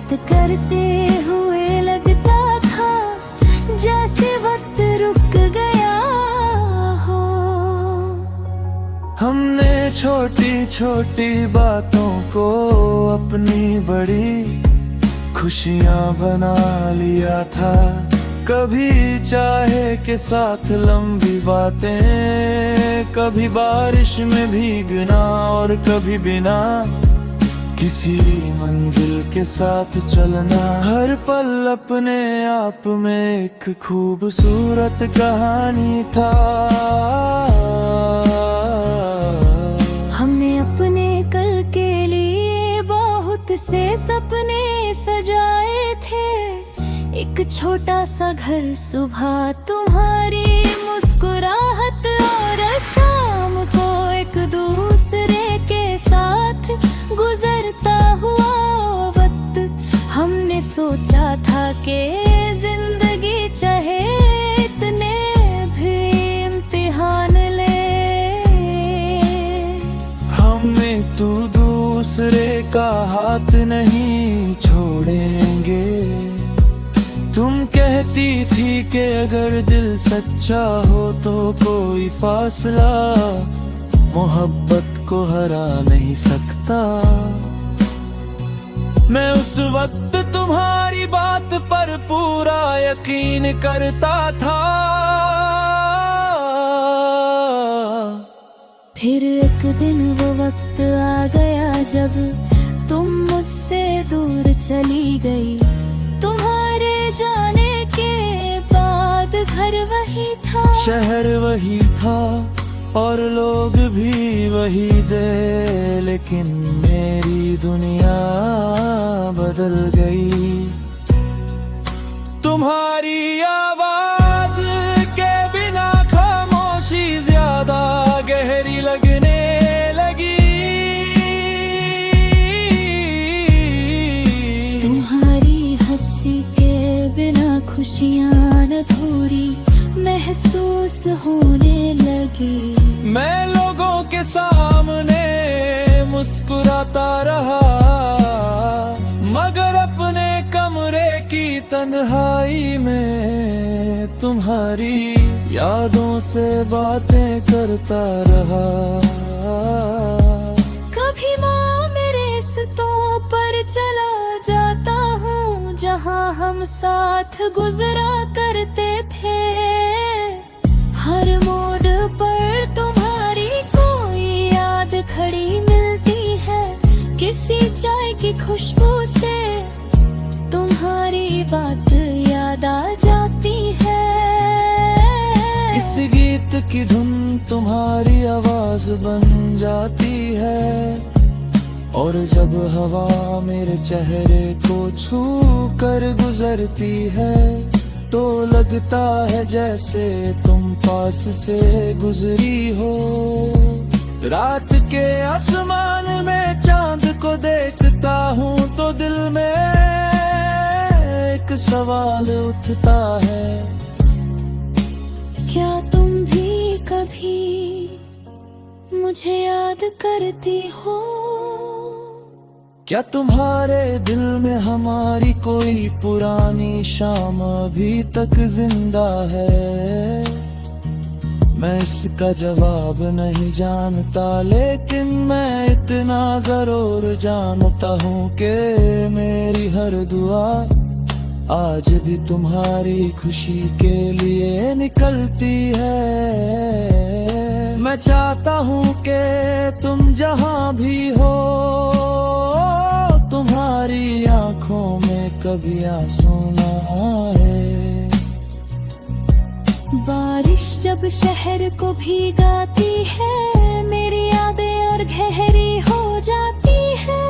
बात करते हुए लगता था जैसे वक्त रुक गया हो। हमने छोटी छोटी बातों को अपनी बड़ी खुशियाँ बना लिया था। कभी चाहे के साथ लंबी बातें, कभी बारिश में भीगना और कभी बिना किसी मंजिल के साथ चलना। हर पल अपने आप में एक खूबसूरत कहानी था। हमने अपने कल के लिए बहुत से सपने सजाए थे। एक छोटा सा घर, सुबह तुम्हारी मुस्कुराहट और शाम को एक दूसरे के साथ गुजरता हुआ वक्त। हमने सोचा था कि जिंदगी चाहे इतने भी इम्तिहान ले, हम एक दूसरे का हाथ नहीं छोड़ेंगे। तुम कहती थी कि अगर दिल सच्चा हो तो कोई फासला मोहब्बत को हरा नहीं सकता। मैं उस वक्त तुम्हारी बात पर पूरा यकीन करता था। फिर एक दिन वो वक्त आ गया जब तुम मुझसे दूर चली गई। तुम्हारे जाने के बाद घर वही था, शहर वही था और लोग भी वही थे, लेकिन मेरी दुनिया बदल गई। तुम्हारी आवाज के बिना खामोशी ज्यादा गहरी लगने लगी। तुम्हारी हंसी के बिना खुशियाँ अधूरी महसूस होने लगी। मैं लोगों के सामने मुस्कुराता रहा, मगर अपने कमरे की तन्हाई में तुम्हारी यादों से बातें करता रहा। कभी मैं मेरे रिश्तों पर चला जाता हूँ जहाँ हम साथ गुजरा करते थे। हर मोड़ पर तुम्हारी कोई याद खड़ी मिलती है, किसी चाय की खुशबू से तुम्हारी बात याद आ जाती है। इस गीत की धुन तुम्हारी आवाज बन जाती है, और जब हवा मेरे चेहरे को छू कर गुजरती है तो लगता है जैसे तुम पास से गुजरी हो। रात के आसमान में चांद को देखता हूँ तो दिल में एक सवाल उठता है, क्या तुम भी कभी मुझे याद करती हो? क्या तुम्हारे दिल में हमारी कोई पुरानी शाम अभी तक जिंदा है? मैं इसका जवाब नहीं जानता, लेकिन मैं इतना जरूर जानता हूँ कि मेरी हर दुआ आज भी तुम्हारी खुशी के लिए निकलती है। मैं चाहता हूँ कि तुम जहाँ भी हो तुम्हारी आंखों में कभी आंसू ना आए। बारिश जब शहर को भीगाती है मेरी यादें और गहरी हो जाती है।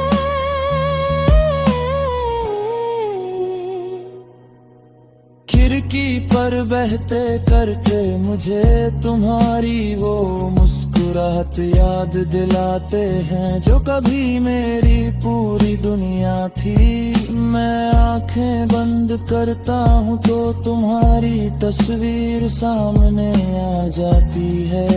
खिड़की पर बहते करते मुझे तुम्हारी वो मुस्कुराहट याद दिलाते हैं जो कभी मेरी पूरी दुनिया थी। मैं आंखें बंद करता हूँ तो तुम्हारी तस्वीर सामने आ जाती है।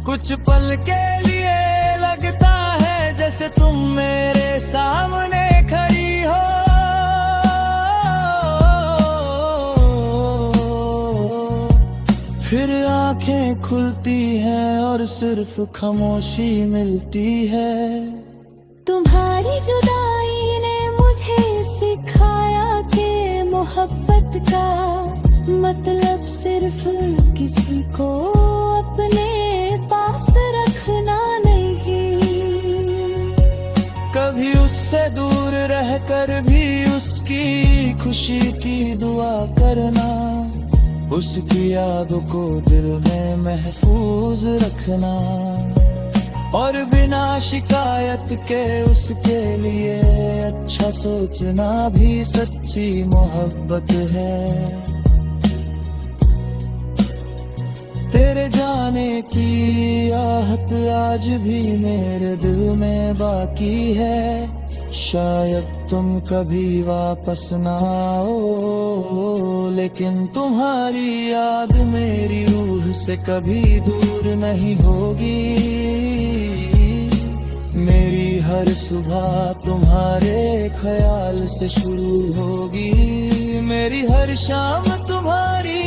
कुछ पल के लिए लगता है जैसे तुम मेरे सामने खड़ी आंखें खुलती हैं और सिर्फ खामोशी मिलती है। तुम्हारी जुदाई ने मुझे सिखाया कि मोहब्बत का मतलब सिर्फ किसी को अपने पास रखना नहीं। कभी उससे दूर रहकर भी उसकी खुशी की दुआ करना, उसकी यादों को दिल में महफूज रखना, और बिना शिकायत के उसके लिए अच्छा सोचना भी सच्ची मोहब्बत है। तेरे जाने की आहट आज भी मेरे दिल में बाकी है। शायद तुम कभी वापस ना आओ, लेकिन तुम्हारी याद मेरी रूह से कभी दूर नहीं होगी। मेरी हर सुबह तुम्हारे ख्याल से शुरू होगी, मेरी हर शाम तुम्हारी